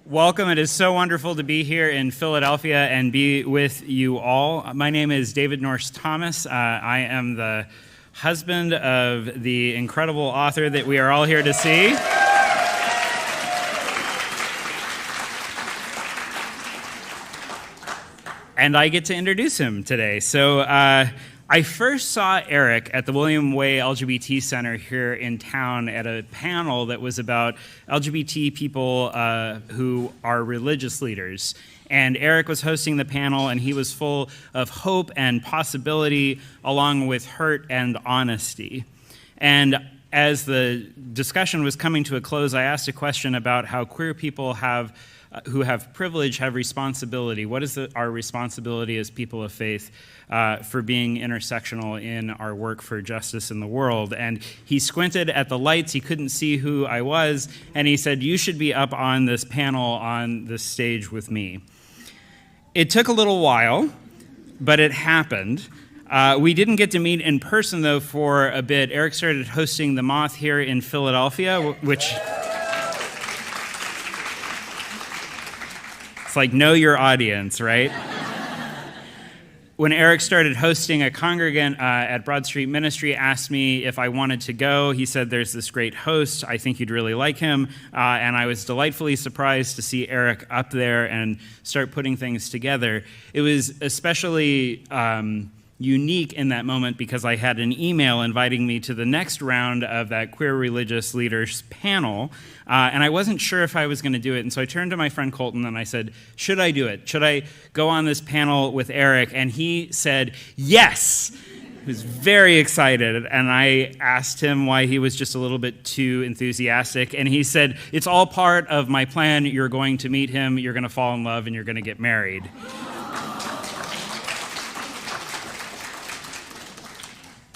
Welcome. It is so wonderful to be here in Philadelphia and be with you all. My name is David Norse Thomas. I am the husband of the incredible author that we are all here to see. And I get to introduce him today. So I first saw Eric at the William Way LGBT Center here in town at a panel that was about LGBT people who are religious leaders. And Eric was hosting the panel, and he was full of hope and possibility, along with hurt and honesty. And as the discussion was coming to a close, I asked a question about how queer people who have privilege have responsibility. What is our responsibility as people of faith for being intersectional in our work for justice in the world? And he squinted at the lights. He couldn't see who I was. And he said, "You should be up on this panel on this stage with me." It took a little while, but it happened. We didn't get to meet in person, though, for a bit. Eric started hosting the Moth here in Philadelphia, which... It's like, know your audience, right? When Eric started hosting, a congregant at Broad Street Ministry asked me if I wanted to go. He said, "There's this great host. I think you'd really like him." And I was delightfully surprised to see Eric up there and start putting things together. It was especially unique in that moment because I had an email inviting me to the next round of that queer religious leaders panel, and I wasn't sure if I was going to do it. And so I turned to my friend Colton and I said, "Should I do it? Should I go on this panel with Eric?" And he said, "Yes!" He was very excited, and I asked him why he was just a little bit too enthusiastic, and he said, "It's all part of my plan. You're going to meet him, you're going to fall in love, and you're going to get married."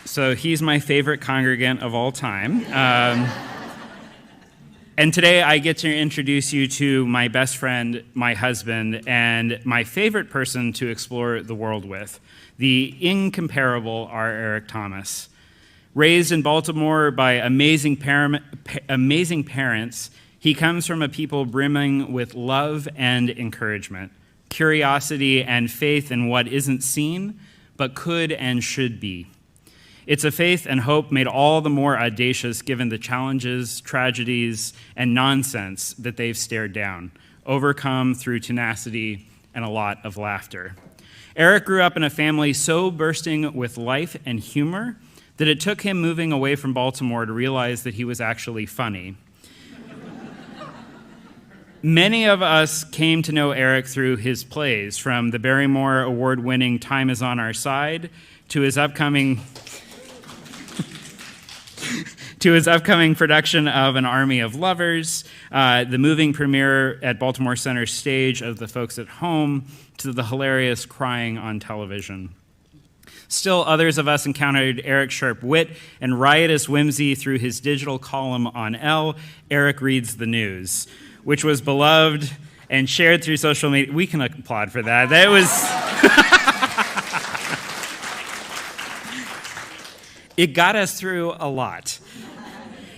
So he's my favorite congregant of all time. And today I get to introduce you to my best friend, my husband, and my favorite person to explore the world with, the incomparable R. Eric Thomas. Raised in Baltimore by amazing parents, he comes from a people brimming with love and encouragement, curiosity and faith in what isn't seen, but could and should be. It's a faith and hope made all the more audacious given the challenges, tragedies, and nonsense that they've stared down, overcome through tenacity and a lot of laughter. Eric grew up in a family so bursting with life and humor that it took him moving away from Baltimore to realize that he was actually funny. Many of us came to know Eric through his plays, from the Barrymore Award-winning Time Is on Our Side to his upcoming production of An Army of Lovers, the moving premiere at Baltimore Center stage of The Folks at Home, to the hilarious Crying on television. Still, others of us encountered Eric's sharp wit and riotous whimsy through his digital column on Elle, Eric Reads the News, which was beloved and shared through social media. We can applaud for that. That was... It got us through a lot.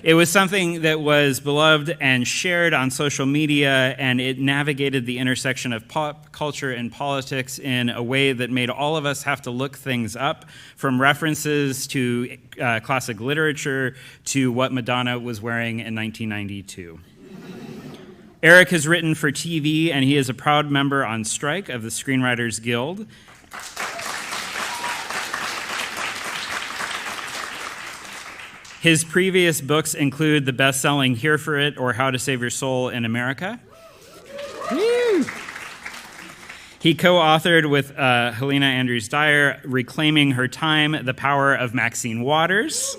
It was something that was beloved and shared on social media, and it navigated the intersection of pop culture and politics in a way that made all of us have to look things up, from references to classic literature to what Madonna was wearing in 1992. Eric has written for TV, and he is a proud member on strike of the Screenwriters Guild. His previous books include the bestselling Here for It or How to Save Your Soul in America. Woo! He co-authored with Helena Andrews Dyer, Reclaiming Her Time, The Power of Maxine Waters.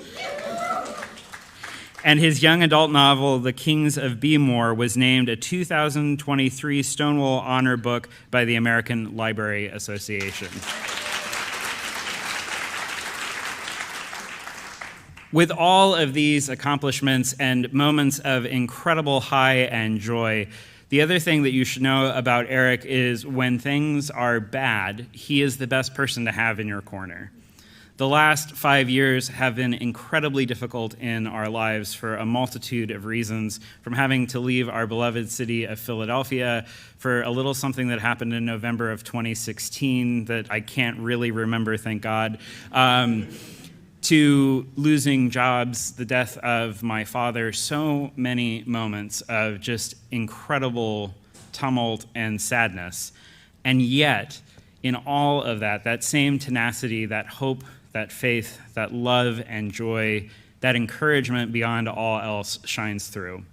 And his young adult novel, The Kings of Barrymore, was named a 2023 Stonewall Honor Book by the American Library Association. With all of these accomplishments and moments of incredible high and joy, the other thing that you should know about Eric is when things are bad, he is the best person to have in your corner. The last 5 years have been incredibly difficult in our lives for a multitude of reasons, from having to leave our beloved city of Philadelphia for a little something that happened in November of 2016 that I can't really remember, thank God, to losing jobs, the death of my father, so many moments of just incredible tumult and sadness. And yet, in all of that, that same tenacity, that hope, that faith, that love and joy, that encouragement beyond all else shines through.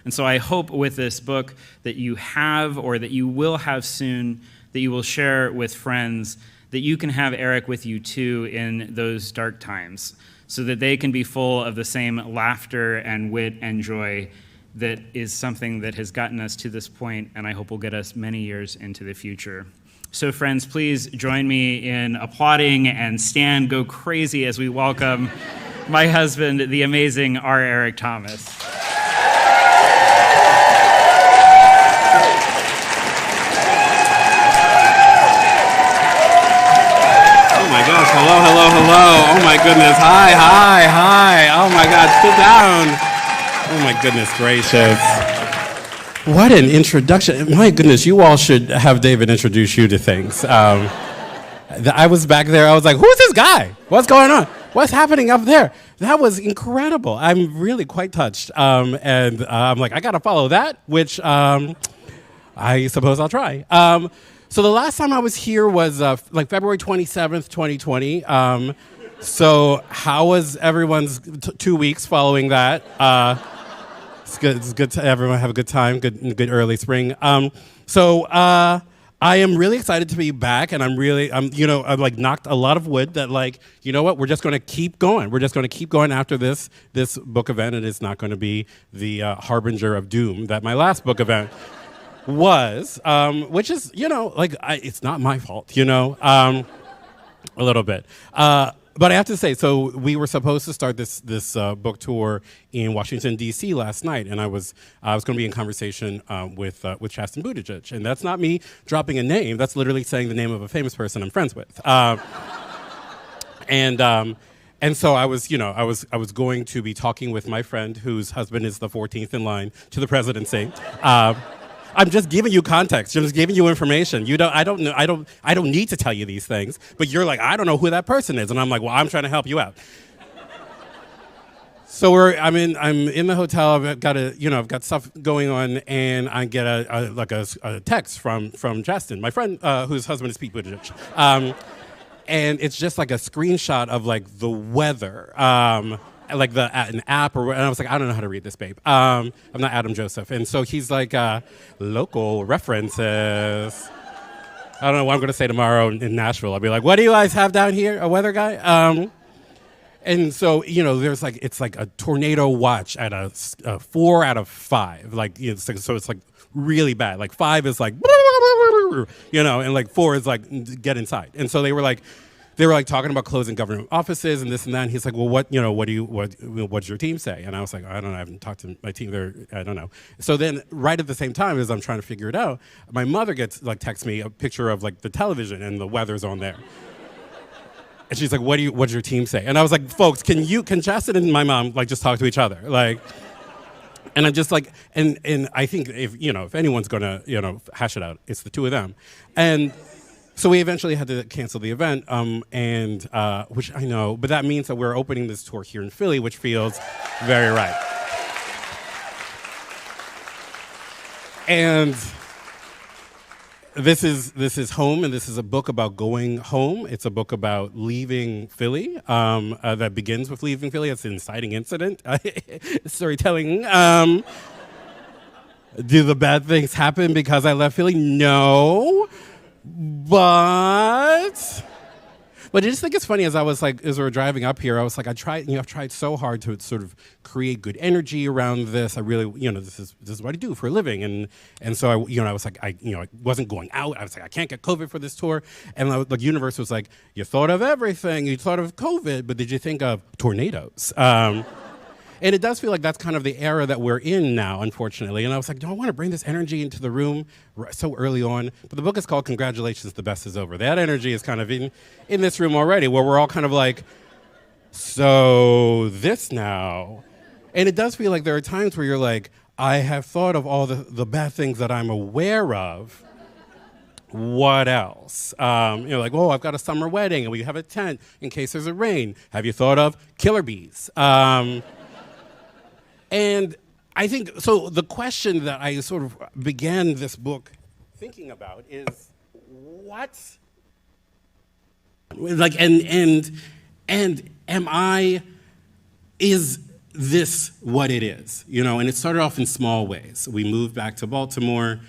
And so I hope with this book that you have, or that you will have soon, that you will share with friends, that you can have Eric with you too in those dark times, so that they can be full of the same laughter and wit and joy that is something that has gotten us to this point, and I hope will get us many years into the future. So friends, please join me in applauding and go crazy as we welcome my husband, the amazing R. Eric Thomas. Oh my gosh, hello. Oh my goodness, hi. Oh my God, sit down. Oh my goodness gracious. What an introduction. My goodness, you all should have David introduce you to things. I was back there, I was like, who's this guy? What's going on? What's happening up there? That was incredible. I'm really quite touched. And I'm like, I gotta follow that, which I suppose I'll try. So the last time I was here was like February 27th, 2020. So how was everyone's 2 weeks following that? It's good to everyone have a good time, good early spring. So I am really excited to be back, and I'm like knocked a lot of wood that, like, you know what, we're just going to keep going. We're just going to keep going after this book event, and it's not going to be the harbinger of doom that my last book event was, which is, like, it's not my fault, a little bit. But I have to say, so we were supposed to start this book tour in Washington, D.C. last night, and I was going to be in conversation with Chasten Buttigieg, and that's not me dropping a name. That's literally saying the name of a famous person I'm friends with. And so I was going to be talking with my friend whose husband is the 14th in line to the presidency. I'm just giving you context. I'm just giving you information. I don't need to tell you these things. But you're like, I don't know who that person is, and I'm like, well, I'm trying to help you out. So I'm in the hotel. I've got stuff going on, and I get a text from Chasten, my friend whose husband is Pete Buttigieg, and it's just like a screenshot of like the weather. Like an app, and I was like, I don't know how to read this, babe. I'm not Adam Joseph. And so he's like, local references. I don't know what I'm going to say tomorrow in Nashville. I'll be like, what do you guys have down here? A weather guy? And so, there's like, it's like a tornado watch at a 4 out of 5. Like, so it's like really bad. Like 5 is like, and like 4 is like, get inside. And so they were like talking about closing government offices and this and that. And he's like, well, what's your team say? And I was like, I don't know. I haven't talked to my team there. I don't know. So then right at the same time as I'm trying to figure it out, my mother texts me a picture of like the television and the weather's on there. And she's like, what's your team say? And I was like, folks, can Chasten and my mom like just talk to each other? Like, and I'm just like, and I think if anyone's gonna, hash it out, it's the two of them. And so we eventually had to cancel the event, which I know, but that means that we're opening this tour here in Philly, which feels very right. And this is home, and this is a book about going home. It's a book about leaving Philly, that begins with leaving Philly. It's an inciting incident, storytelling. Do the bad things happen because I left Philly? No. But I just think it's funny as we were driving up here, I was like, I've tried so hard to sort of create good energy around this. I really, this is what I do for a living. And so I was like, I wasn't going out. I was like, I can't get COVID for this tour. And the universe was like, you thought of everything. You thought of COVID, but did you think of tornadoes? And it does feel like that's kind of the era that we're in now, unfortunately. And I was like, do I want to bring this energy into the room so early on? But the book is called Congratulations, the Best is Over. That energy is kind of in this room already, where we're all kind of like, so this now, and it does feel like there are times where you're like, I have thought of all the bad things that I'm aware of. What else? You're like, oh, I've got a summer wedding and we have a tent in case there's a rain. Have you thought of killer bees? And I think, so the question that I sort of began this book thinking about is, what? Like, and am I, is this what it is? You know, and it started off in small ways. We moved back to Baltimore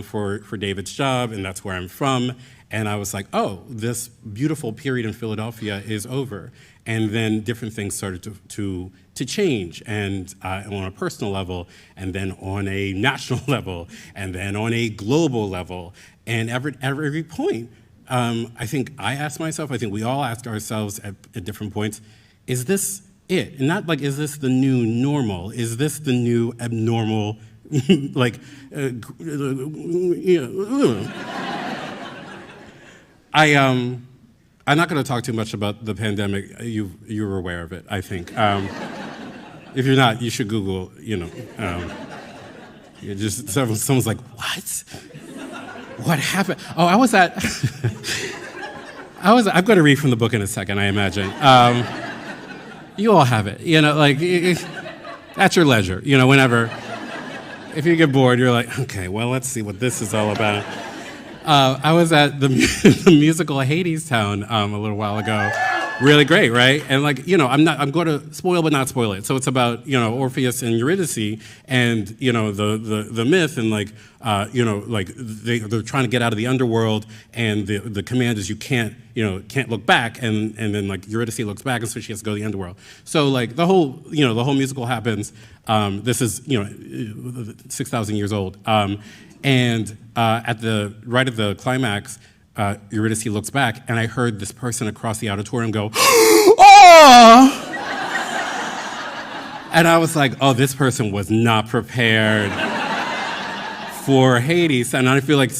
for David's job, and that's where I'm from. And I was like, oh, this beautiful period in Philadelphia is over. And then different things started to change, and on a personal level, and then on a national level, and then on a global level. And at every point, I think I asked myself, I think we all ask ourselves at different points, is this it? And not like, is this the new normal? Is this the new abnormal, like, I'm not going to talk too much about the pandemic. You're aware of it, I think. If you're not, you should Google, just someone's like, what? What happened? Oh, I'm going to read from the book in a second, I imagine. You all have it, like, at your leisure, whenever. If you get bored, you're like, okay, well, let's see what this is all about. I was at the musical Hadestown a little while ago. Really great, right? And like, I'm going to spoil but not spoil it. So it's about, Orpheus and Eurydice and, the myth and like, like they're trying to get out of the underworld and the command is you can't look back and then like Eurydice looks back and so she has to go to the underworld. So like the whole musical happens. This is, 6,000 years old. And right at the climax, Eurydice looks back, and I heard this person across the auditorium go, "Oh!" And I was like, "Oh, this person was not prepared for Hades." And I feel like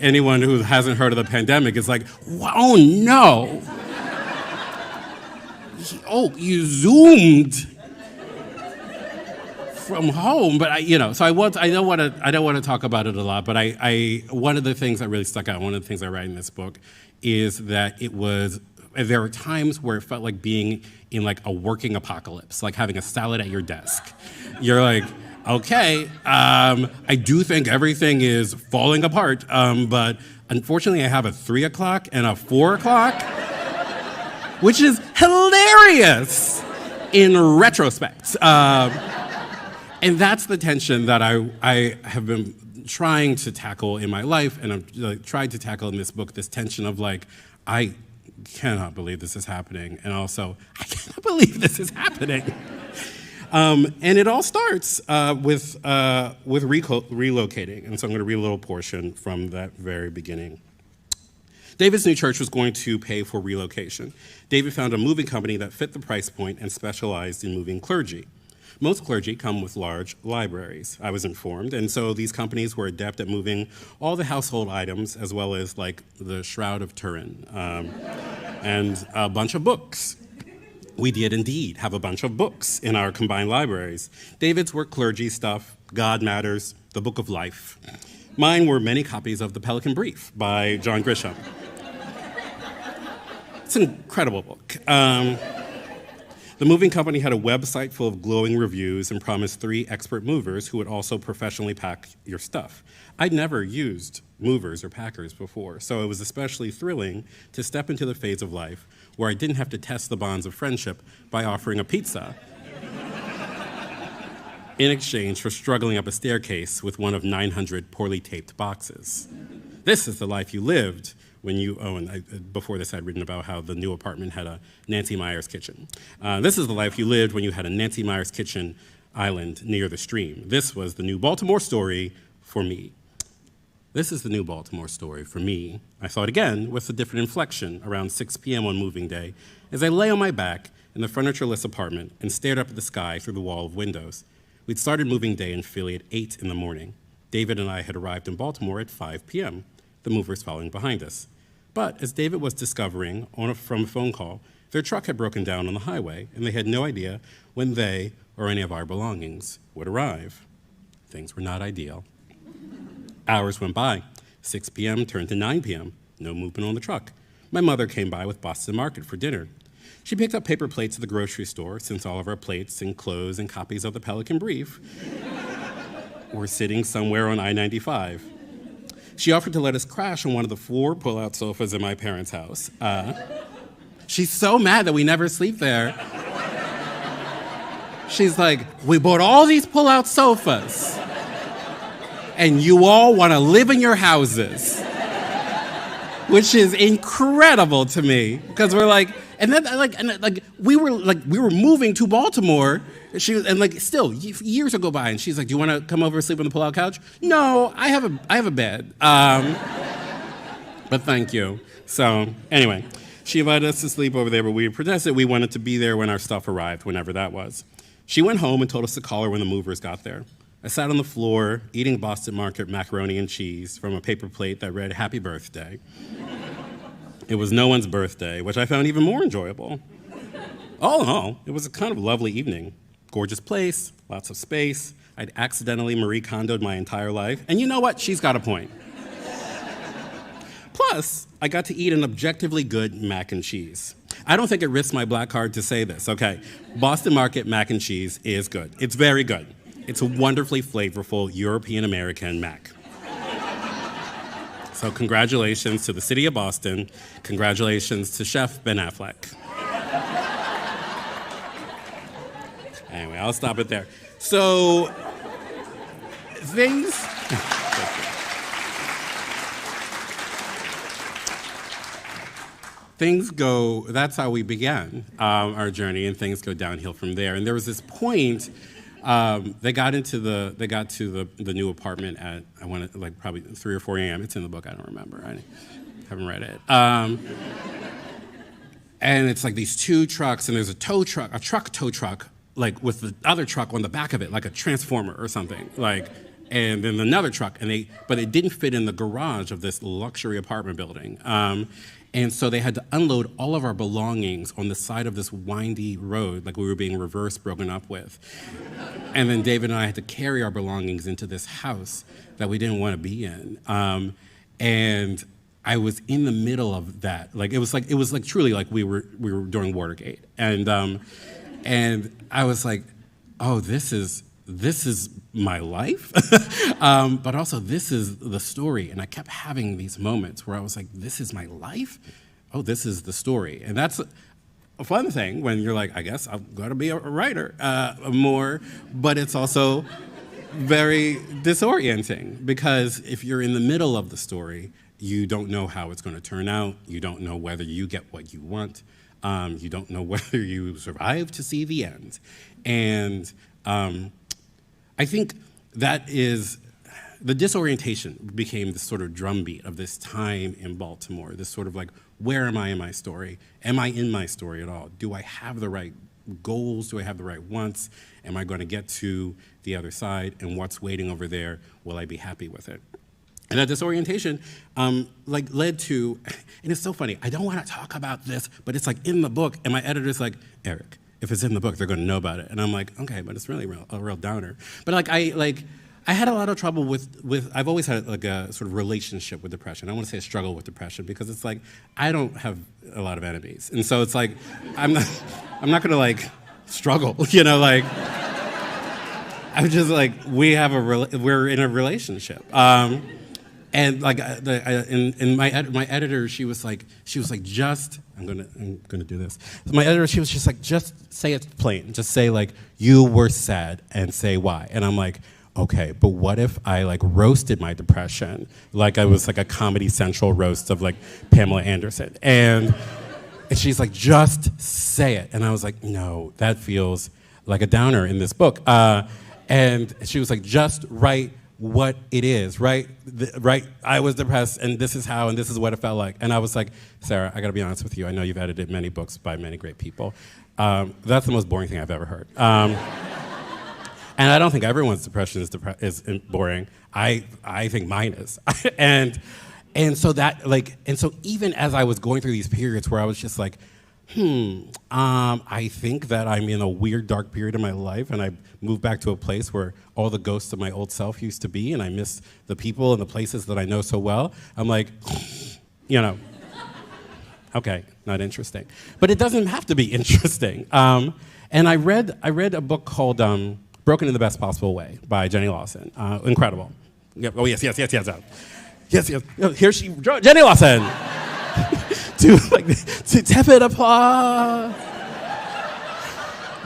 anyone who hasn't heard of the pandemic is like, "Oh no! Oh, you zoomed from home." But so I don't want to talk about it a lot, but one of the things that really stuck out, one of the things I write in this book is that there were times where it felt like being in like a working apocalypse, like having a salad at your desk. You're like, okay, I do think everything is falling apart, but unfortunately I have a 3 o'clock and a 4 o'clock, which is hilarious in retrospect. And that's the tension that I have been trying to tackle in my life, and I've tried to tackle in this book, this tension of like, I cannot believe this is happening, and also, I cannot believe this is happening. And it all starts with relocating, and so I'm going to read a little portion from that very beginning. David's new church was going to pay for relocation. David found a moving company that fit the price point and specialized in moving clergy. Most clergy come with large libraries, I was informed, and so these companies were adept at moving all the household items as well as like the Shroud of Turin and a bunch of books. We did indeed have a bunch of books in our combined libraries. David's were clergy stuff, God Matters, The Book of Life. Mine were many copies of The Pelican Brief by John Grisham. It's an incredible book. The moving company had a website full of glowing reviews and promised 3 expert movers who would also professionally pack your stuff. I'd never used movers or packers before, so it was especially thrilling to step into the phase of life where I didn't have to test the bonds of friendship by offering a pizza in exchange for struggling up a staircase with one of 900 poorly taped boxes. This is the life you lived when you, before this I'd written about how the new apartment had a Nancy Meyer's kitchen. This is the life you lived when you had a Nancy Meyer's kitchen island near the stream. This was the new Baltimore story for me. This is the new Baltimore story for me. I thought again with a different inflection around 6 p.m. on moving day as I lay on my back in the furnitureless apartment and stared up at the sky through the wall of windows. We'd started moving day in Philly at 8 in the morning. David and I had arrived in Baltimore at 5 p.m., the movers following behind us. But as David was discovering from a phone call, Their truck had broken down on the highway, and they had no idea when they or any of our belongings would arrive. Things were not ideal. Hours went by. 6 p.m. turned to 9 p.m. No movement on the truck. My mother came by with Boston Market for dinner. She picked up paper plates at the grocery store, since all of our plates and clothes and copies of the Pelican Brief were sitting somewhere on I-95. She offered to let us crash on one of the 4 pull-out sofas in my parents' house. She's so mad that we never sleep there. She's like, we bought all these pull-out sofas, and you all want to live in your houses, which is incredible to me, because we're like, we were moving to Baltimore. Still years will go by, and she's like, "Do you want to come over and sleep on the pull-out couch?" No, I have a bed. But thank you. So anyway, she invited us to sleep over there, but we protested we wanted to be there when our stuff arrived, whenever that was. She went home and told us to call her when the movers got there. I sat on the floor eating Boston Market macaroni and cheese from a paper plate that read "Happy Birthday." It was no one's birthday, which I found even more enjoyable. All in all, it was a kind of lovely evening. Gorgeous place, lots of space. I'd accidentally Marie Kondo'd my entire life. And you know what? She's got a point. Plus, I got to eat an objectively good mac and cheese. I don't think it risks my black card to say this, okay? Boston Market mac and cheese is good. It's very good. It's a wonderfully flavorful European-American mac. So congratulations to the city of Boston. Congratulations to Chef Ben Affleck. Anyway, I'll stop it there. So, things go, that's how we began our journey, and things go downhill from there. And there was this point, they got to the new apartment at, I want to, like, probably 3 or 4 a.m. It's in the book, I don't remember. I haven't read it. And it's like these 2 trucks, and there's a tow truck, like with the other truck on the back of it, like a transformer or something, like, and then another truck, but it didn't fit in the garage of this luxury apartment building. And so they had to unload all of our belongings on the side of this windy road, like we were being reverse broken up with. And then David and I had to carry our belongings into this house that we didn't want to be in. And I was in the middle of that. Like it was like truly like we were during Watergate. And I was like, oh, this is my life, but also this is the story. And I kept having these moments where I was like, this is my life? Oh, this is the story. And that's a fun thing when you're like, I guess I'm going to be a writer more, but it's also very disorienting, because if you're in the middle of the story, you don't know how it's going to turn out. You don't know whether you get what you want. You don't know whether you survive to see the end. And I think that is, the disorientation became this sort of drumbeat of this time in Baltimore, this sort of like, where am I in my story? Am I in my story at all? Do I have the right goals? Do I have the right wants? Am I going to get to the other side? And what's waiting over there? Will I be happy with it? And that disorientation led to, and it's so funny, I don't want to talk about this, but it's like in the book, and my editor's like, Eric, if it's in the book, they're going to know about it. And I'm like, okay, but it's really a real downer. But I had a lot of trouble with I've always had like a sort of relationship with depression. I want to say a struggle with depression, because it's like, I don't have a lot of enemies. And so it's like, I'm not going to like struggle, you know, like, I'm just like, we're in a relationship. And like, and my editor, she was like, just, I'm gonna do this. My editor, she was just like, just say it plain. Just say like, you were sad, and say why. And I'm like, okay, but what if I like roasted my depression, like I was like a Comedy Central roast of like Pamela Anderson, and she's like, just say it. And I was like, no, that feels like a downer in this book. And she was like, just write what it is, right? Right, I was depressed, and this is how, and this is what it felt like. And I was like, Sarah, I gotta be honest with you, I know you've edited many books by many great people. That's the most boring thing I've ever heard. And I don't think everyone's depression is boring. I think mine is. and so that, like, and so even as I was going through these periods where I was just like, I think that I'm in a weird, dark period of my life, and I moved back to a place where all the ghosts of my old self used to be, and I miss the people and the places that I know so well. I'm like, okay, not interesting. But it doesn't have to be interesting. And I read a book called Broken in the Best Possible Way by Jenny Lawson. Incredible. Yep. Oh, yes. Yes. Oh, here she, Jenny Lawson. to tepid applause.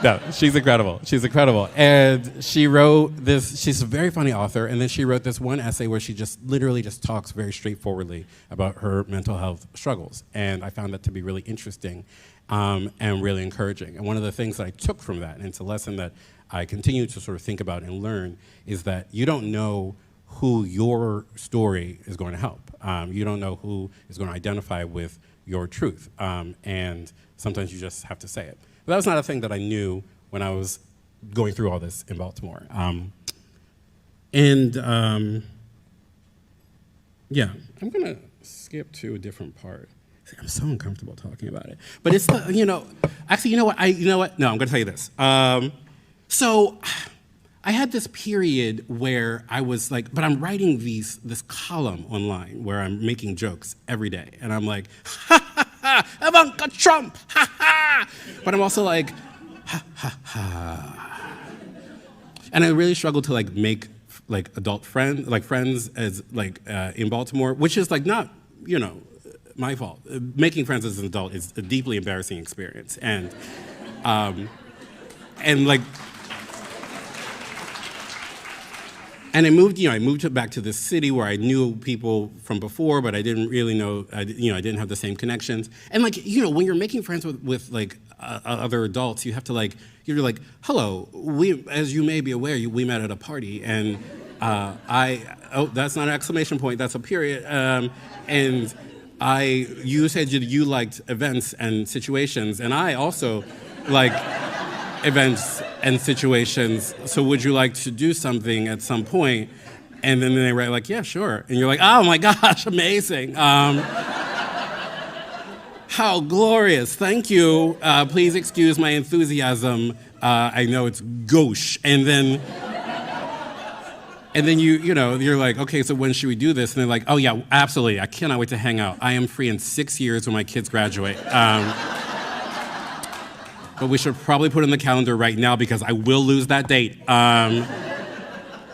No, she's incredible. And she wrote this, she's a very funny author, and then she wrote this one essay where she just literally just talks very straightforwardly about her mental health struggles. And I found that to be really interesting and really encouraging. And one of the things that I took from that, and it's a lesson that I continue to sort of think about and learn, is that you don't know who your story is going to help. You don't know who is going to identify with your truth. And sometimes you just have to say it. But that was not a thing that I knew when I was going through all this in Baltimore. Yeah, I'm gonna skip to a different part. I'm so uncomfortable talking about it. But it's, actually, you know what? No, I'm gonna tell you this. So I had this period where I was like, but I'm writing this column online where I'm making jokes every day. And I'm like, ha ha ha, Ivanka Trump, ha ha. But I'm also like, ha ha ha. And I really struggled to make adult friends as in Baltimore, which is not, my fault. Making friends as an adult is a deeply embarrassing experience. And I moved back to this city where I knew people from before, but I didn't really know, I didn't have the same connections. And when you're making friends with other adults, you have to you're like, hello, as you may be aware, we met at a party, and that's not an exclamation point, that's a period. And you said you liked events and situations, and I also like events and situations, so would you like to do something at some point? And then they write yeah, sure. And you're like, oh my gosh, amazing. How glorious, thank you. Please excuse my enthusiasm. I know it's gauche. And then you're like, okay, so when should we do this? And they're like, oh yeah, absolutely, I cannot wait to hang out. I am free in 6 years when my kids graduate. But we should probably put it in the calendar right now because I will lose that date. And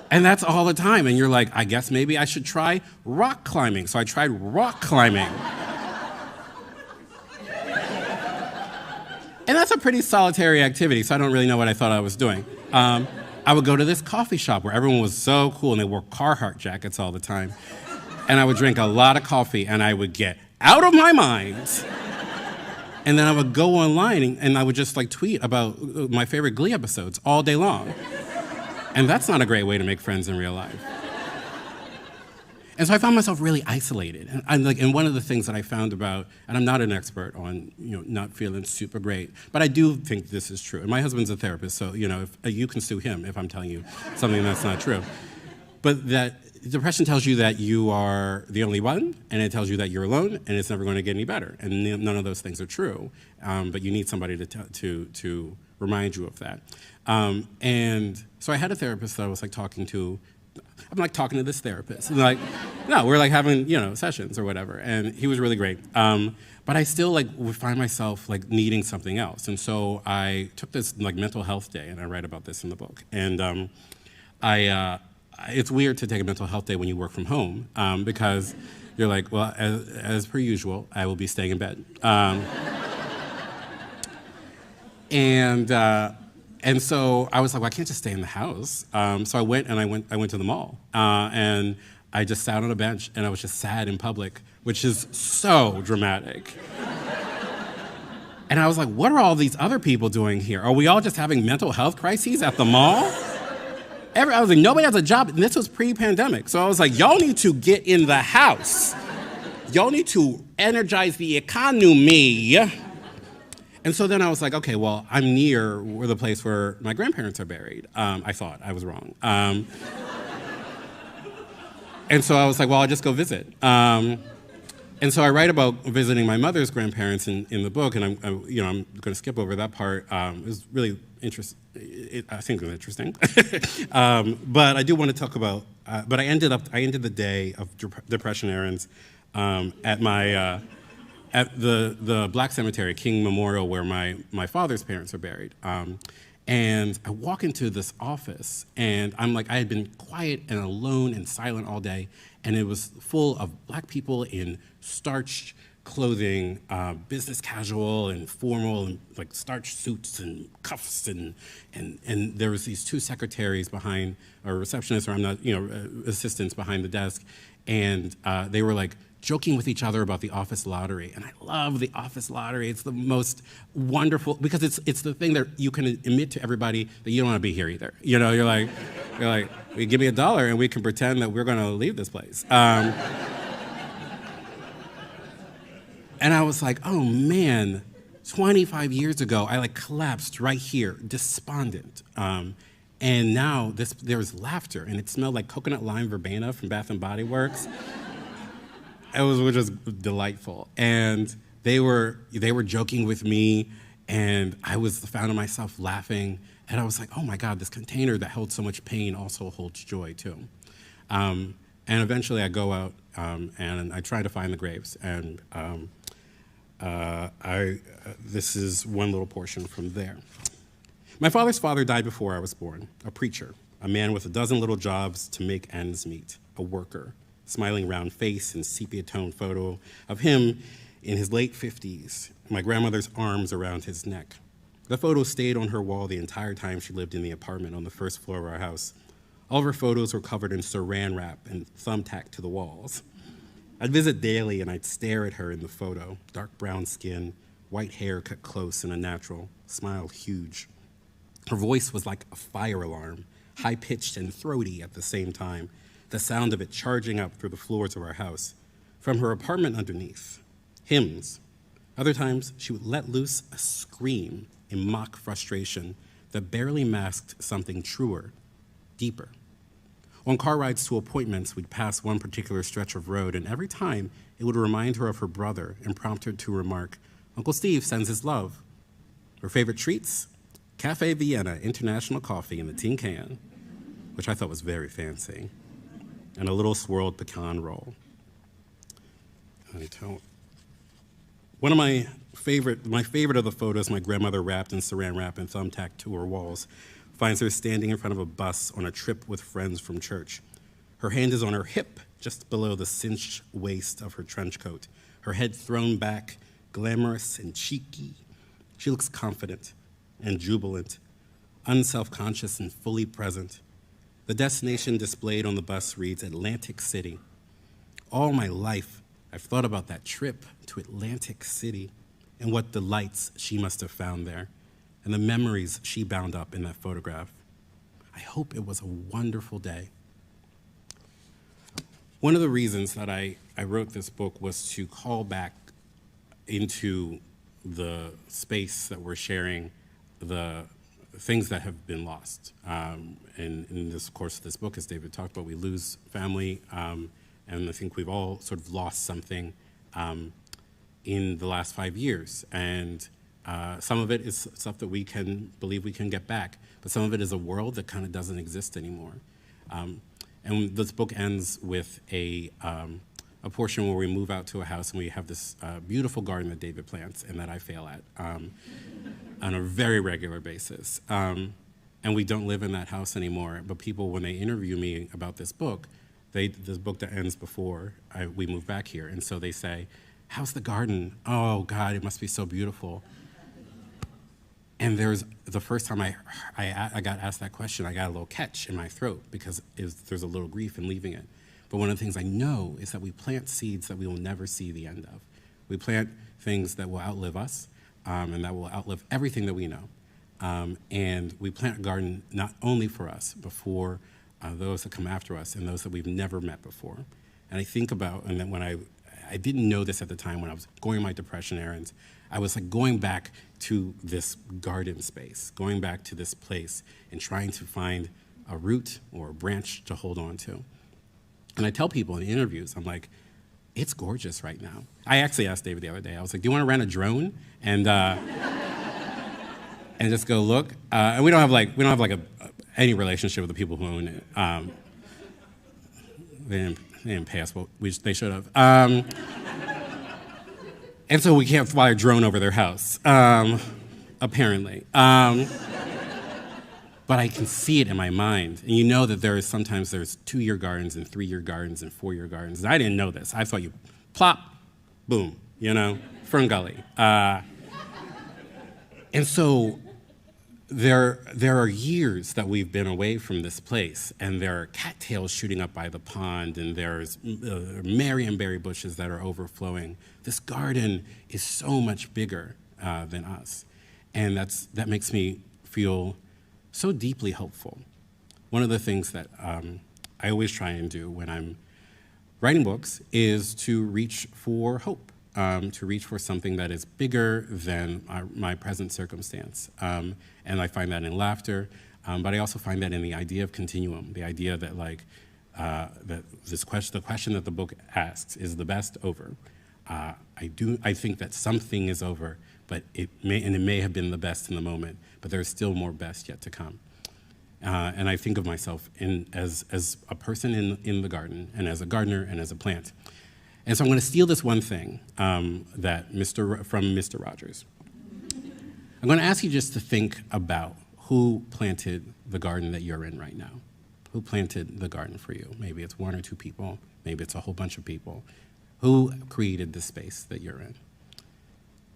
that's all the time. And you're like, I guess maybe I should try rock climbing. So I tried rock climbing. And that's a pretty solitary activity, so I don't really know what I thought I was doing. I would go to this coffee shop where everyone was so cool and they wore Carhartt jackets all the time. And I would drink a lot of coffee and I would get out of my mind. And then I would go online and I would just tweet about my favorite Glee episodes all day long. And that's not a great way to make friends in real life. And so I found myself really isolated. And one of the things that I found about, and I'm not an expert on not feeling super great, but I do think this is true. And my husband's a therapist, so if you can sue him if I'm telling you something that's not true. But that depression tells you that you are the only one, and it tells you that you're alone, and it's never going to get any better. And none of those things are true, but you need somebody to remind you of that. And so I had a therapist that I was talking to. I'm talking to this therapist, and no, we're having sessions or whatever, and he was really great. But I still would find myself needing something else, and so I took this mental health day, and I write about this in the book. And it's weird to take a mental health day when you work from home because you're well, as per usual, I will be staying in bed. And so I was well, I can't just stay in the house. So I went to the mall, and I just sat on a bench, and I was just sad in public, which is so dramatic. And I was what are all these other people doing here? Are we all just having mental health crises at the mall? I was nobody has a job, and this was pre-pandemic. So I was y'all need to get in the house. Y'all need to energize the economy. And so then I was okay, well, I'm near the place where my grandparents are buried. I thought I was wrong. And so I was well, I'll just go visit. And And so I write about visiting my mother's grandparents in the book, and I'm going to skip over that part. It was really interesting. I think it was interesting. But I do want to talk about. But I ended the day of depression errands at my at the Black Cemetery, King Memorial, where my father's parents are buried. And I walk into this office, and I'm like, I had been quiet and alone and silent all day, and it was full of Black people in starched clothing, business casual and formal, and like starched suits and cuffs, and there was these two secretaries behind, or receptionists, or I'm not, assistants behind the desk, and they were like joking with each other about the office lottery. And I love the office lottery. It's the most wonderful, because it's the thing that you can admit to everybody that you don't want to be here either. You're like, well, give me $1 and we can pretend that we're going to leave this place. And I was like, oh man, 25 years ago, I collapsed right here, despondent. And now there was laughter, and it smelled like coconut lime verbena from Bath and Body Works. It was just delightful, and they were joking with me, and I found myself laughing, and I was like, oh my God, this container that held so much pain also holds joy too. And eventually, I go out and I try to find the graves, and this is one little portion from there. My father's father died before I was born, a preacher, a man with a dozen little jobs to make ends meet, a worker. Smiling round face and sepia-toned photo of him in his late 50s, my grandmother's arms around his neck. The photo stayed on her wall the entire time she lived in the apartment on the first floor of our house. All of her photos were covered in saran wrap and thumbtacked to the walls. I'd visit daily and I'd stare at her in the photo, dark brown skin, white hair cut close and a natural, smile huge. Her voice was like a fire alarm, high-pitched and throaty at the same time, the sound of it charging up through the floors of our house. From her apartment underneath, hymns. Other times, she would let loose a scream in mock frustration that barely masked something truer, deeper. On car rides to appointments, we'd pass one particular stretch of road, and every time, it would remind her of her brother and prompt her to remark, "Uncle Steve sends his love." Her favorite treats? Cafe Vienna International Coffee in the tin can, which I thought was very fancy, and a little swirled pecan roll. One of my favorite of the photos my grandmother wrapped in saran wrap and thumbtacked to her walls finds her standing in front of a bus on a trip with friends from church. Her hand is on her hip, just below the cinched waist of her trench coat, her head thrown back, glamorous and cheeky. She looks confident and jubilant, unself-conscious and fully present. The destination displayed on the bus reads Atlantic City. All my life, I've thought about that trip to Atlantic City and what delights she must have found there and the memories she bound up in that photograph. I hope it was a wonderful day. One of the reasons that I wrote this book was to call back into the space that we're sharing the things that have been lost. And in this course of this book, as David talked about, we lose family, and I think we've all sort of lost something in the last 5 years. And some of it is stuff that we can believe we can get back, but some of it is a world that kind of doesn't exist anymore. And this book ends with a portion where we move out to a house and we have this beautiful garden that David plants and that I fail at on a very regular basis. And we don't live in that house anymore, but people, when they interview me about this book that ends before we move back here, and so they say, "How's the garden?" "Oh God, it must be so beautiful." And there's the first time I got asked that question, I got a little catch in my throat because there's a little grief in leaving it. But one of the things I know is that we plant seeds that we will never see the end of. We plant things that will outlive us, and that will outlive everything that we know. And we plant a garden not only for us, but for those that come after us and those that we've never met before. And I think about, and then when I didn't know this at the time when I was going my depression errands, I was like going back to this garden space, going back to this place and trying to find a root or a branch to hold on to. And I tell people in interviews, I'm like, it's gorgeous right now. I actually asked David the other day, I was like, do you want to rent a drone and just go look? And we don't have any relationship with the people who own it. They didn't pay us what they should have. And so we can't fly a drone over their house, apparently. But I can see it in my mind. And you know that there's 2-year gardens and 3-year gardens and 4-year gardens. And I didn't know this. I thought you plop, boom, Fern Gully. And so there are years that we've been away from this place, and there are cattails shooting up by the pond, and there's marionberry bushes that are overflowing. This garden is so much bigger than us. And that makes me feel so deeply hopeful. One of the things that I always try and do when I'm writing books is to reach for hope, to reach for something that is bigger than my present circumstance. And I find that in laughter, but I also find that in the idea of continuum, the idea that that the question that the book asks, is the best over? I think that something is over, but it may have been the best in the moment, but there's still more best yet to come. And I think of myself as a person in the garden, and as a gardener, and as a plant. And so I'm going to steal this one thing from Mr. Rogers. I'm going to ask you just to think about who planted the garden that you're in right now. Who planted the garden for you? Maybe it's 1 or 2 people. Maybe it's a whole bunch of people. Who created the space that you're in?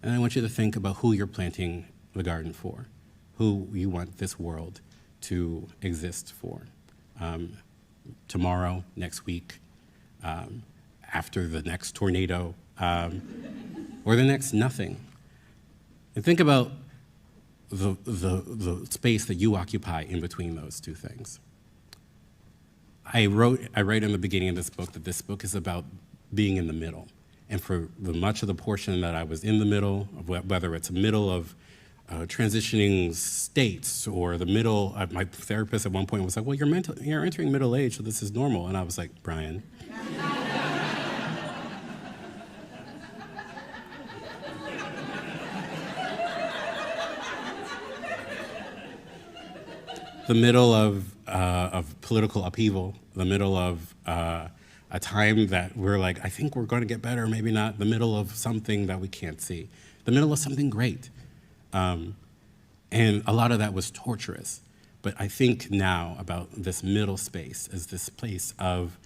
And I want you to think about who you're planting the garden for, who you want this world to exist for. Tomorrow, next week, after the next tornado, or the next nothing. And think about the space that you occupy in between those two things. I write in the beginning of this book that this book is about being in the middle. And for much of the portion that I was in the middle, whether it's a middle of transitioning states or the middle, my therapist at one point was like, well, you're entering middle age, so this is normal. And I was like, Brian. The middle of political upheaval, the middle of a time that we're like, I think we're going to get better, maybe not, the middle of something that we can't see, the middle of something great. And a lot of that was torturous. But I think now about this middle space as this place of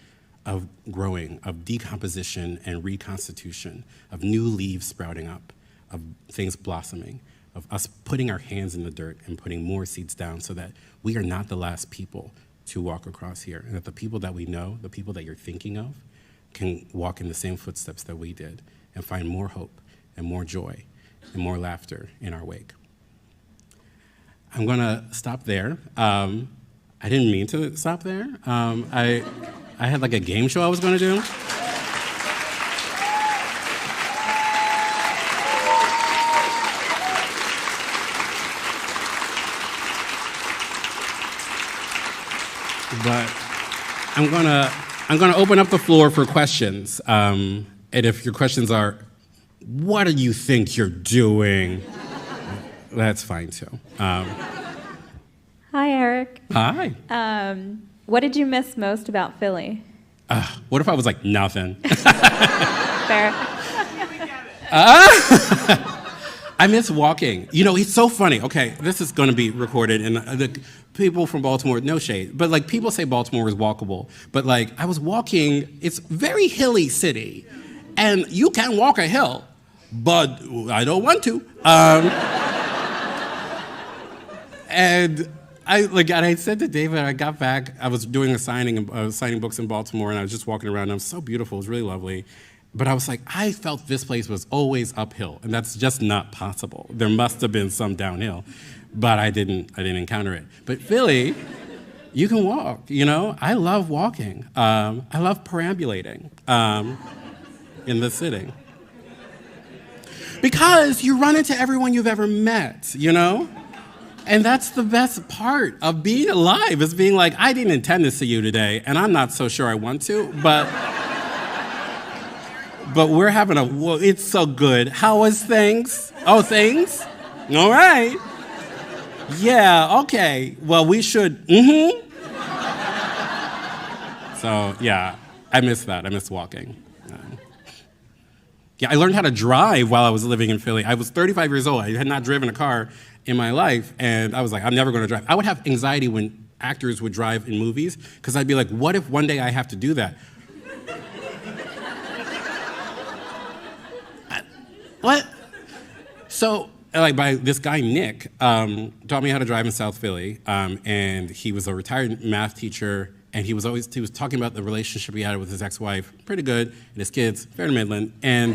growing, of decomposition and reconstitution, of new leaves sprouting up, of things blossoming, of us putting our hands in the dirt and putting more seeds down so that we are not the last people to walk across here, and that the people that we know, the people that you're thinking of, can walk in the same footsteps that we did and find more hope and more joy and more laughter in our wake. I'm gonna stop there. I didn't mean to stop there. I had like a game show I was gonna do. But I'm gonna open up the floor for questions. And if your questions are, what do you think you're doing? That's fine too. Hi, Eric. Hi. What did you miss most about Philly? What if I was like, nothing? Fair. I miss walking. You know, it's so funny. Okay, this is going to be recorded, and the people from Baltimore, no shade, but like people say Baltimore is walkable, but like I was walking, it's very hilly city, and you can walk a hill, but I don't want to. And I said to David, I got back, I was doing a signing, I was signing books in Baltimore, and I was just walking around, and it was so beautiful, it was really lovely. But I was like, I felt this place was always uphill, and that's just not possible. There must have been some downhill, but I didn't encounter it. But Philly, you can walk, you know? I love walking. I love perambulating in the city. Because you run into everyone you've ever met, you know? And that's the best part of being alive, is being like, I didn't intend to see you today, and I'm not so sure I want to, but But we're having well, it's so good. How was things? Oh, things? All right. Yeah, okay. Well, we should, So, yeah, I miss that. I miss walking. Yeah, I learned how to drive while I was living in Philly. I was 35 years old. I had not driven a car in my life, and I was like, I'm never going to drive. I would have anxiety when actors would drive in movies, because I'd be like, what if one day I have to do that? What? So, like, this guy, Nick, taught me how to drive in South Philly, and he was a retired math teacher, and he was talking about the relationship he had with his ex-wife, pretty good, and his kids, fair to Midland, and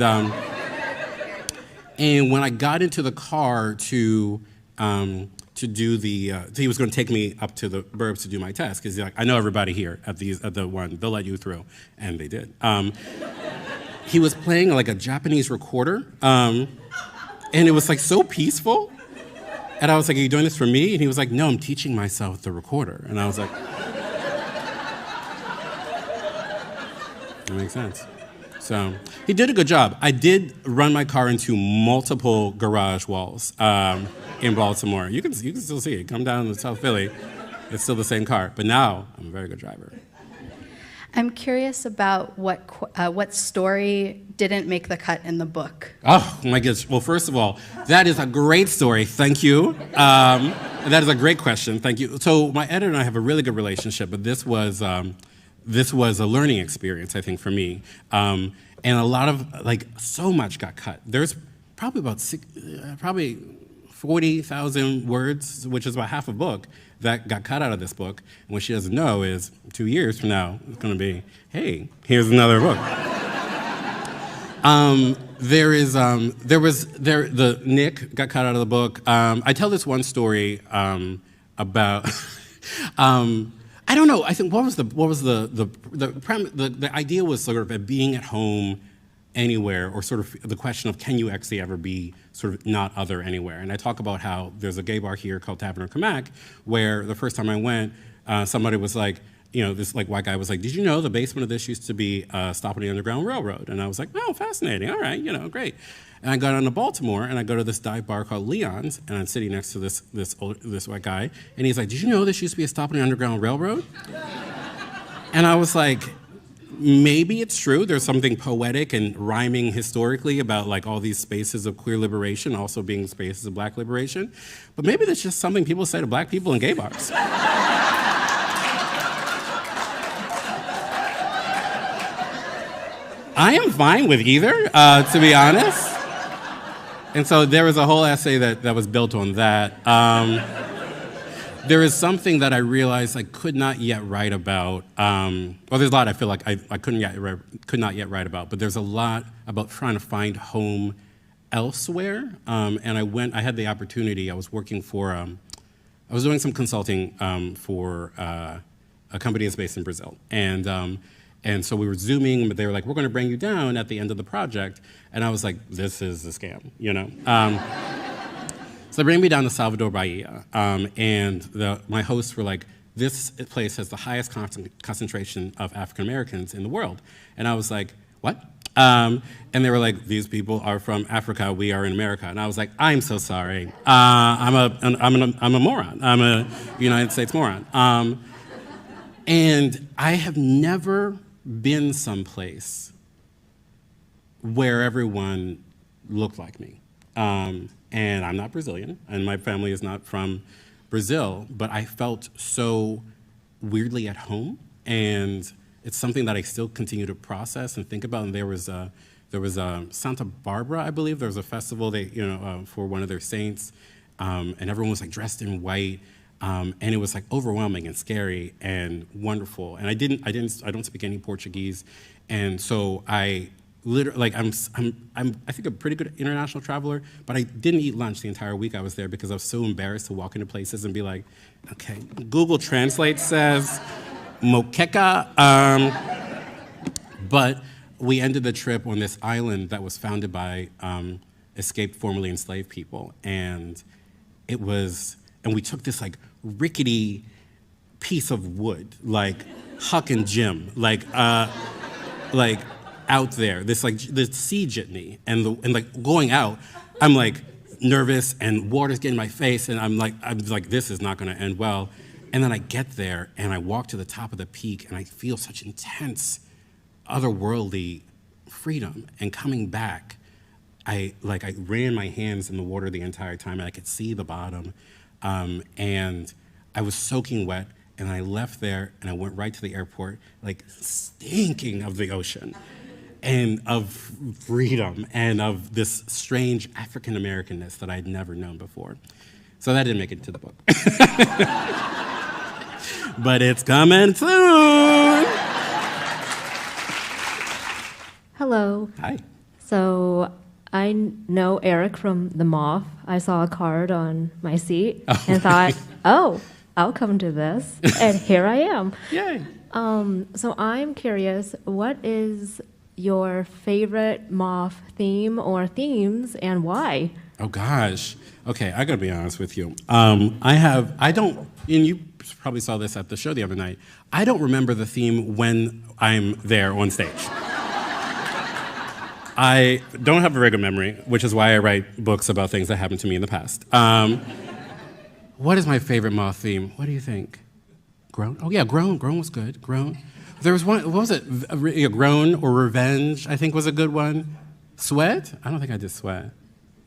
when I got into the car to do the, he was going to take me up to the burbs to do my test, because he's like, I know everybody here at the one, they'll let you through, and they did. He was playing like a Japanese recorder, and it was like so peaceful. And I was like, are you doing this for me? And he was like, no, I'm teaching myself the recorder. And I was like, that makes sense. So he did a good job. I did run my car into multiple garage walls in Baltimore. You can still see it. Come down to South Philly, it's still the same car. But now I'm a very good driver. I'm curious about what story didn't make the cut in the book. Oh my goodness! Well, first of all, that is a great story. Thank you. That is a great question. Thank you. So my editor and I have a really good relationship, but this was a learning experience, I think, for me. And a lot of so much got cut. There's probably about 40,000 words, which is about half a book, that got cut out of this book. And what she doesn't know is 2 years from now, it's going to be, hey, here's another book. Nick got cut out of the book. I tell this one story about, I don't know, I think, what was the idea was sort of being at home anywhere, or sort of the question of, can you actually ever be sort of not other anywhere? And I talk about how there's a gay bar here called Tavern or Kamak, where the first time I went, somebody was like, this white guy was like, did you know the basement of this used to be a stop on the Underground Railroad? And I was like, oh, fascinating, all right, great. And I got on to Baltimore, and I go to this dive bar called Leon's, and I'm sitting next to this white guy, and he's like, did you know this used to be a stop on the Underground Railroad? And I was like, maybe it's true. There's something poetic and rhyming historically about all these spaces of queer liberation also being spaces of black liberation. But maybe that's just something people say to black people in gay bars. I am fine with either, to be honest. And so there was a whole essay that was built on that. There is something that I realized I could not yet write about. Well, there's a lot I feel like I could not yet write about, but there's a lot about trying to find home elsewhere. And I had the opportunity, I was working for, I was doing some consulting for a company that's based in Brazil. And so we were Zooming, but they were like, we're going to bring you down at the end of the project. And I was like, this is a scam, So they bring me down to Salvador Bahia, and my hosts were like, this place has the highest concentration of African Americans in the world. And I was like, what? And they were like, these people are from Africa, we are in America. And I was like, I'm so sorry. I'm a moron. I'm a United States moron. And I have never been someplace where everyone looked like me. And I'm not Brazilian, and my family is not from Brazil, but I felt so weirdly at home, and it's something that I still continue to process and think about. And there was Santa Barbara, I believe. There was a festival for one of their saints, and everyone was dressed in white, and it was overwhelming and scary and wonderful. And I don't speak any Portuguese, and so I literally, I'm I think a pretty good international traveler, but I didn't eat lunch the entire week I was there because I was so embarrassed to walk into places and be like, okay, Google Translate says moqueca. But we ended the trip on this island that was founded by escaped formerly enslaved people, and we took this rickety piece of wood, Huck and Jim, out there, this sea jitney, and like going out, I'm like nervous and water's getting in my face, and I'm like, this is not going to end well. And then I get there and I walk to the top of the peak and I feel such intense, otherworldly freedom. And coming back, I ran my hands in the water the entire time, and I could see the bottom, and I was soaking wet. And I left there, and I went right to the airport, like stinking of the ocean, and of freedom, and of this strange African-Americanness that I'd never known before. So that didn't make it into the book. But it's coming soon. Hello. Hi. So I know Eric from the Moth. I saw a card on my seat and thought, oh, I'll come to this, and here I am. Yay. So I'm curious, what is your favorite Moth theme or themes, and why? Oh gosh. Okay, I gotta be honest with you. I don't, and you probably saw this at the show the other night, I don't remember the theme when I'm there on stage. I don't have a very good memory, which is why I write books about things that happened to me in the past. What is my favorite Moth theme? What do you think? Groan? Oh yeah, Groan. Groan was good. Groan. There was one, what was it? Groan or Revenge, I think was a good one. Sweat? I don't think I did Sweat.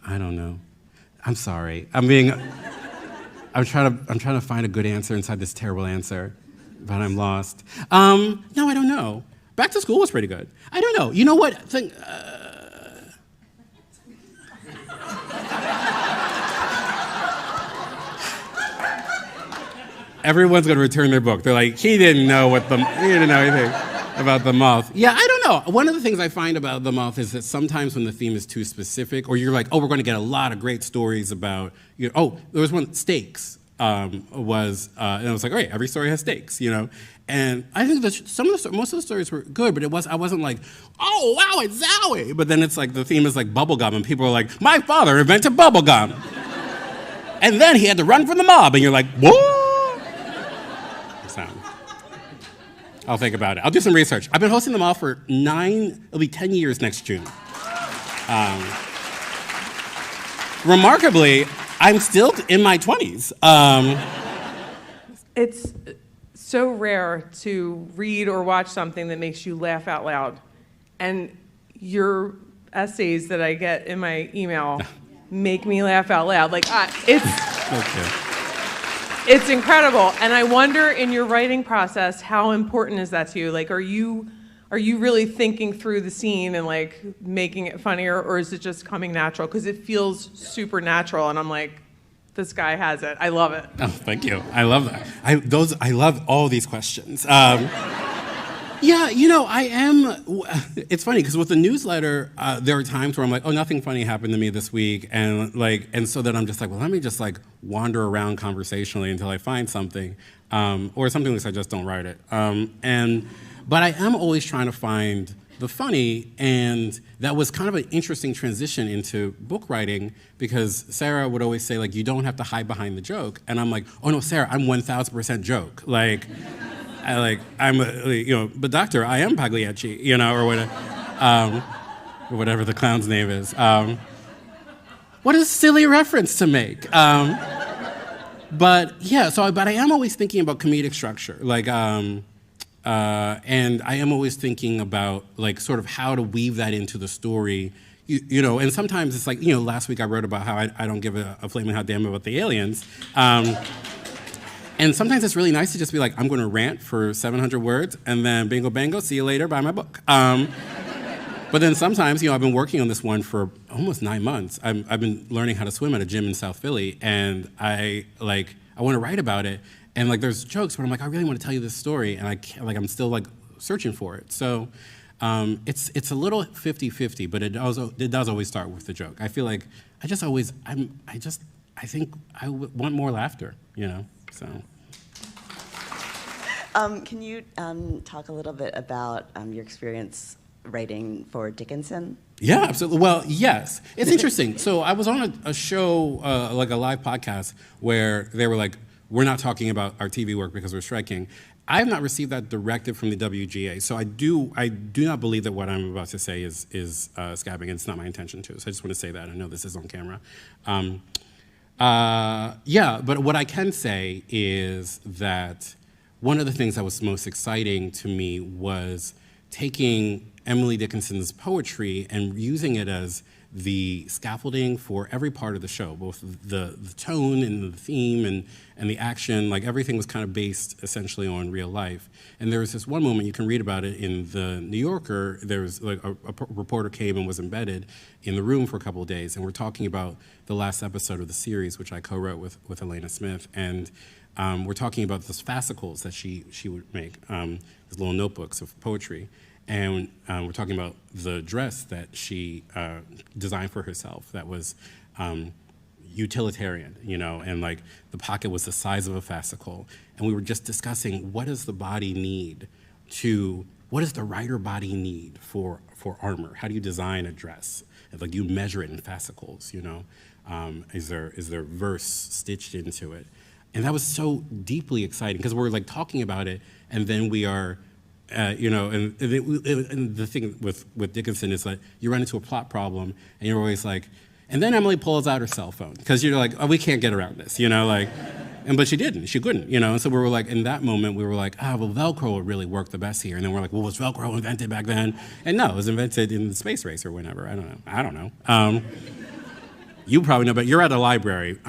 I don't know. I'm sorry. I'm trying to find a good answer inside this terrible answer, but I'm lost. No, I don't know. Back to School was pretty good. I don't know. You know what? Everyone's going to return their book. They're like, he didn't know anything about the Moth. Yeah, I don't know. One of the things I find about the Moth is that sometimes when the theme is too specific, or you're like, oh, we're going to get a lot of great stories about, there was one, stakes, and I was like, all right, every story has stakes, And I think that most of the stories were good, but I wasn't like, oh, wow, it's Zowie. But then it's like, the theme is like bubblegum, and people are like, my father invented bubblegum. And then he had to run from the mob, and you're like, whoa. So, I'll think about it. I'll do some research. I've been hosting them all for it'll be 10 years next June. Remarkably, I'm still in my 20s. It's so rare to read or watch something that makes you laugh out loud. And your essays that I get in my email make me laugh out loud. It's incredible. And I wonder, in your writing process, how important is that to you? Like, are you really thinking through the scene and like making it funnier, or is it just coming natural? Because it feels super natural, and I'm like, this guy has it. I love it. Oh, thank you. I love that. I love all these questions. Yeah, I am. It's funny because with the newsletter, there are times where I'm like, oh, nothing funny happened to me this week, and so then I'm just like, well, let me just like wander around conversationally until I find something, or something like I just don't write it. But I am always trying to find the funny, and that was kind of an interesting transition into book writing because Sarah would always say like, you don't have to hide behind the joke, and I'm like, oh no, Sarah, I'm 1,000% joke, like. But doctor, I am Pagliacci, or whatever the clown's name is. What a silly reference to make. But I am always thinking about comedic structure, and I am always thinking about like sort of how to weave that into the story, and sometimes it's like, last week I wrote about how I don't give a flaming hot damn about the aliens. And sometimes it's really nice to just be like, I'm going to rant for 700 words, and then bingo bango, see you later, buy my book. But then sometimes, I've been working on this one for almost 9 months. I've been learning how to swim at a gym in South Philly, and I want to write about it. And like, there's jokes, but I'm like, I really want to tell you this story, and I'm still like searching for it. So it's a little 50-50, but it does always start with the joke. I feel like I think I want more laughter, So. Can you talk a little bit about your experience writing for Dickinson? Yeah, absolutely. Well, yes. It's interesting. So I was on a show, like a live podcast, where they were like, we're not talking about our TV work because we're striking. I have not received that directive from the WGA, so I do not believe that what I'm about to say is scabbing, and it's not my intention to. So I just want to say that. I know this is on camera. Yeah, but what I can say is that one of the things that was most exciting to me was taking Emily Dickinson's poetry and using it as the scaffolding for every part of the show, both the tone and the theme and the action. Like, everything was kind of based essentially on real life. And there was this one moment, you can read about it in the New Yorker. There was like a reporter came and was embedded in the room for a couple of days, and we're talking about the last episode of the series, which I co-wrote with Elena Smith, and we're talking about those fascicles that she would make, these little notebooks of poetry. And we're talking about the dress that she designed for herself that was utilitarian, you know, and like the pocket was the size of a fascicle. And we were just discussing, what does the body need what does the writer body need for armor? How do you design a dress? Like, you measure it in fascicles, you know? Is there verse stitched into it? And that was so deeply exciting, because we're like talking about it, and then we are, you know, and the thing with Dickinson is that you run into a plot problem, and you're always like, and then Emily pulls out her cell phone, because you're like, oh, we can't get around this, you know, like, but she couldn't, you know, and so we were like, in that moment, we were like, well, Velcro would really work the best here, and then we're like, well, was Velcro invented back then? And no, it was invented in the space race or whenever, I don't know. You probably know, but you're at a library.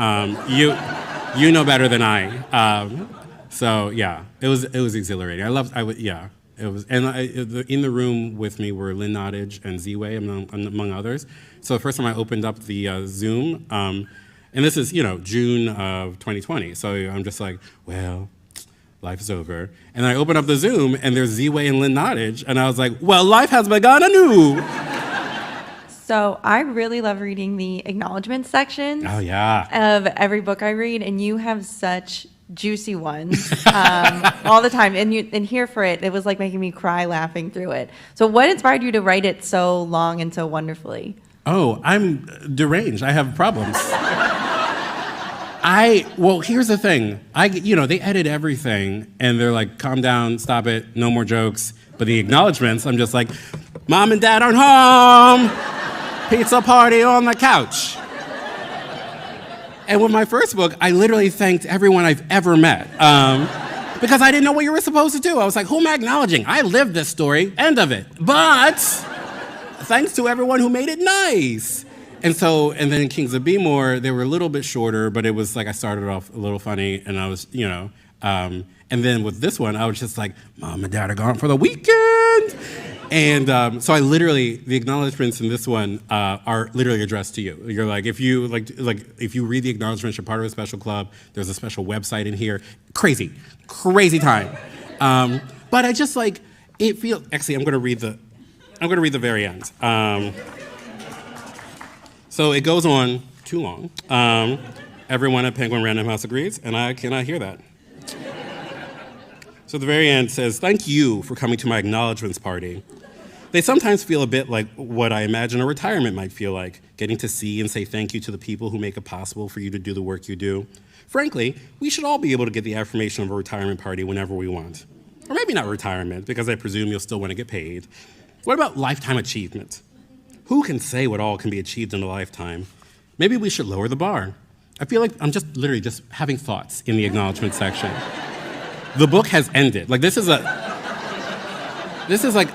You know better than I. So yeah, it was exhilarating. It was, and in the room with me were Lynn Nottage and Z-Way, among others. So the first time I opened up the Zoom, and this is, you know, June of 2020. So I'm just like, well, life is over. And I open up the Zoom, and there's Z-Way and Lynn Nottage, and I was like, well, life has begun anew. So I really love reading the acknowledgement sections of every book I read, and you have such juicy ones all the time. And here for it, it was like making me cry laughing through it. So what inspired you to write it so long and so wonderfully? Oh, I'm deranged. I have problems. Well, here's the thing. You know, they edit everything, and they're like, calm down, stop it, no more jokes. But the acknowledgements, I'm just like, Mom and Dad aren't home. Pizza party on the couch. And with my first book, I literally thanked everyone I've ever met, because I didn't know what you were supposed to do. I was like, who am I acknowledging? I lived this story, end of it. But thanks to everyone who made it nice. And then Kings of Bmore, they were a little bit shorter, but it was like I started off a little funny, and I was, you know, and then with this one, I was just like, Mom and Dad are gone for the weekend. And so I literally, the acknowledgments in this one are literally addressed to you. You're like, if you if you read the acknowledgments, you're part of a special club. There's a special website in here. Crazy time. But I just like it feels. Actually, I'm going to read the very end. So it goes on too long. Everyone at Penguin Random House agrees, and I cannot hear that. So the very end says, thank you for coming to my acknowledgments party. They sometimes feel a bit like what I imagine a retirement might feel like, getting to see and say thank you to the people who make it possible for you to do the work you do. Frankly, we should all be able to get the affirmation of a retirement party whenever we want. Or maybe not retirement, because I presume you'll still want to get paid. What about lifetime achievement? Who can say what all can be achieved in a lifetime? Like we should lower the bar. I feel like I'm just literally just having thoughts in the acknowledgement section. The book has ended. Like, this is like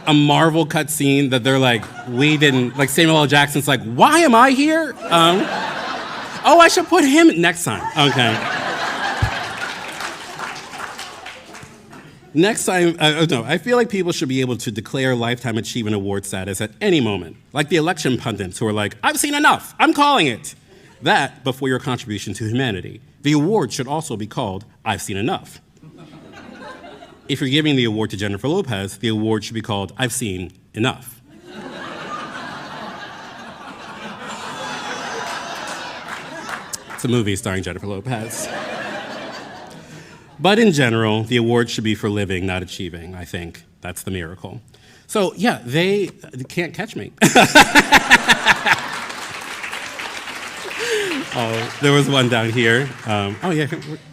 a Marvel cutscene that they're like, we didn't, like Samuel L. Jackson's like, why am I here? Oh, I should put him next time. Okay. Next time, no, I feel like people should be able to declare Lifetime Achievement Award status at any moment. Like the election pundits who are like, I've seen enough, I'm calling it. That, but for your contribution to humanity. The award should also be called, I've Seen Enough. If you're giving the award to Jennifer Lopez, the award should be called, I've Seen Enough. It's a movie starring Jennifer Lopez. But in general, the award should be for living, not achieving, I think. That's the miracle. So yeah, they can't catch me. Oh, there was one down here. Oh yeah,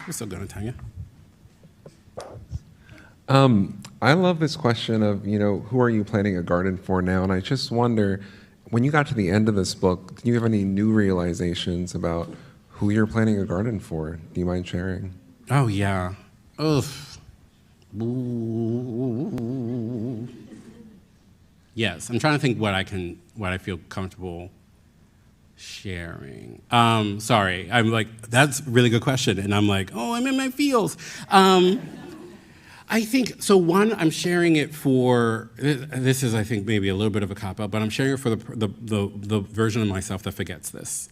we're still going to Tanya. I love this question of, who are you planning a garden for now? And I just wonder, when you got to the end of this book, do you have any new realizations about who you're planning a garden for? Do you mind sharing? Oh, yeah. Ugh. Yes, I'm trying to think what I feel comfortable sharing. Sorry, I'm like, that's a really good question. And I'm like, oh, I'm in my feels. I think, so one, I'm sharing it for, this is, I think, maybe a little bit of a cop-out, but I'm sharing it for the version of myself that forgets this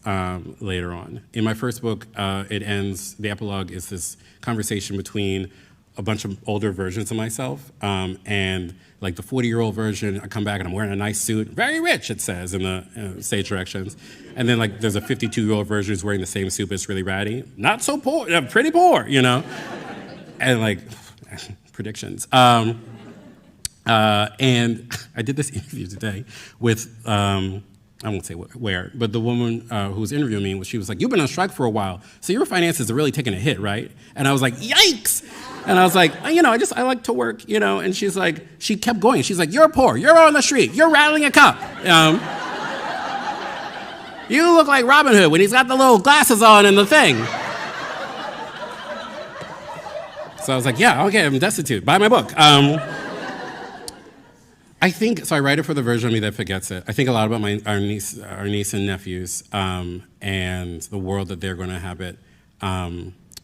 later on. In my first book, it ends, the epilogue is this conversation between a bunch of older versions of myself, and like the 40-year-old version, I come back and I'm wearing a nice suit, very rich, it says in the stage directions. And then like there's a 52-year-old version who's wearing the same suit, but it's really ratty. Not so poor, pretty poor, And like, predictions. And I did this interview today with, I won't say where, but the woman who was interviewing me, she was like, you've been on strike for a while, so your finances are really taking a hit, right? And I was like, yikes! And I was like, I like to work, and she's like, she kept going. She's like, you're poor, you're on the street, you're rattling a cup. You look like Robin Hood when he's got the little glasses on and the thing. So I was like, yeah, okay, I'm destitute. Buy my book. I think, so I write it for the version of me that forgets it. I think a lot about our niece and nephews and the world that they're going to inhabit,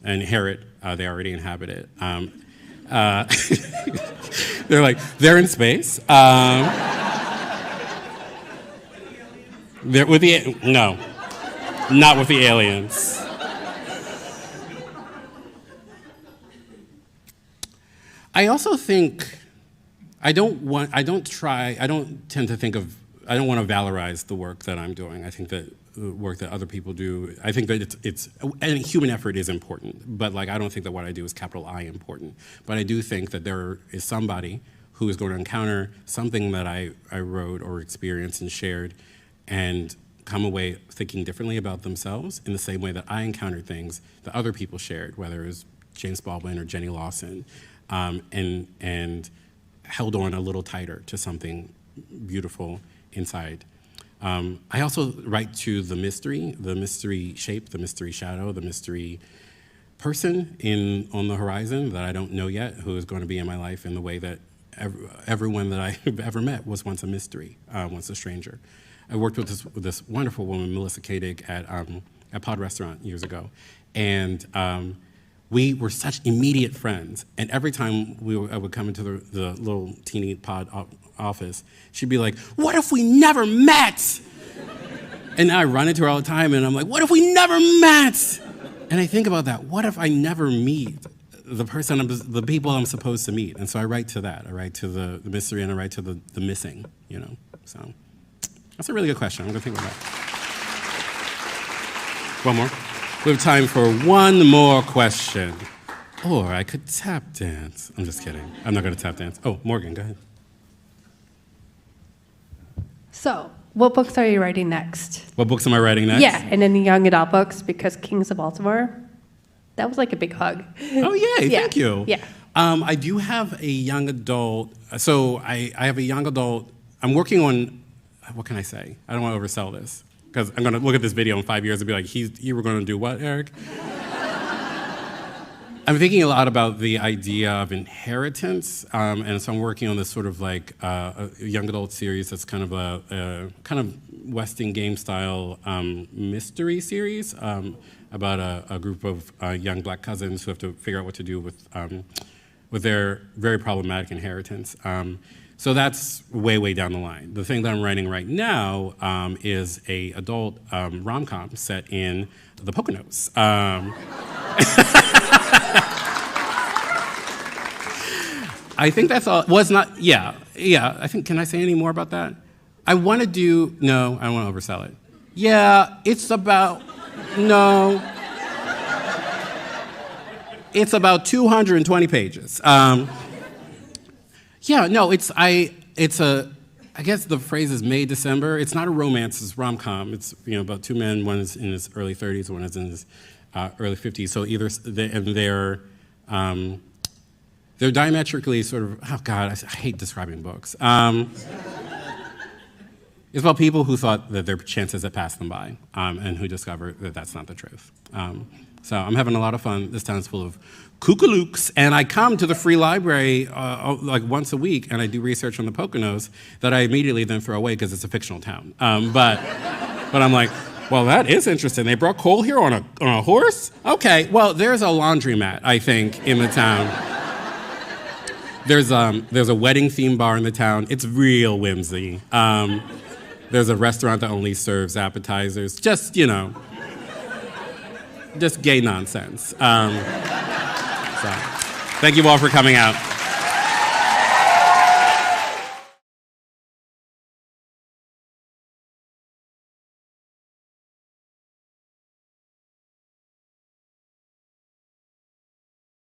inherit. They already inhabit it. They're like, they're in space. They're with no, not with the aliens. I also think I don't want to valorize the work that I'm doing. I think that the work that other people do, I think that and human effort is important, but like I don't think that what I do is capital I important. But I do think that there is somebody who is going to encounter something that I wrote or experienced and shared and come away thinking differently about themselves in the same way that I encountered things that other people shared, whether it was James Baldwin or Jenny Lawson, and held on a little tighter to something beautiful inside. I also write to the mystery shape, the mystery shadow, the mystery person on the horizon that I don't know yet, who is going to be in my life in the way that everyone that I've ever met was once a mystery, once a stranger. I worked with this wonderful woman, Melissa Kadig, at Pod Restaurant years ago, and we were such immediate friends, and every time I would come into the little teeny pod office, she'd be like, what if we never met? And I run into her all the time, and I'm like, what if we never met? And I think about that, what if I never meet the people I'm supposed to meet? And so I write to that. I write to the mystery, and I write to the missing, So that's a really good question. I'm gonna think about that. One more. We have time for one more question. Or I could tap dance. I'm just kidding. I'm not going to tap dance. Oh, Morgan, go ahead. So, what books are you writing next? What books am I writing next? Yeah, and any young adult books, because Kings of Baltimore, that was like a big hug. Oh, yay, Yeah. thank you. Yeah. I do have a young adult. So I have a young adult. I'm working on, what can I say? I don't want to oversell this. Because I'm going to look at this video in 5 years and be like, you were going to do what, Eric? I'm thinking a lot about the idea of inheritance, and so I'm working on this sort of like a young adult series that's kind of a kind of Westing game style mystery series about a group of young black cousins who have to figure out what to do with their very problematic inheritance. So that's way, way down the line. The thing that I'm writing right now is a adult rom-com set in the Poconos. I think that's all. Was not. Yeah. I think. Can I say any more about that? I want to do. No, I don't want to oversell it. Yeah, it's about. No. It's about 220 pages. Yeah, no, I guess the phrase is May, December. It's not a romance, it's rom-com. It's about two men, one is in his early 30s, one is in his early 50s. So they're diametrically sort of, oh God, I hate describing books. It's about people who thought that their chances had passed them by, and who discovered that that's not the truth. So I'm having a lot of fun. This town's full of kookalooks, and I come to the free library like once a week, and I do research on the Poconos that I immediately then throw away because it's a fictional town. But I'm like, well, that is interesting. They brought coal here on a horse? Okay, well, there's a laundromat, I think, in the town. There's a wedding-themed bar in the town. It's real whimsy. There's a restaurant that only serves appetizers. Just, you know, just gay nonsense. So, thank you all for coming out.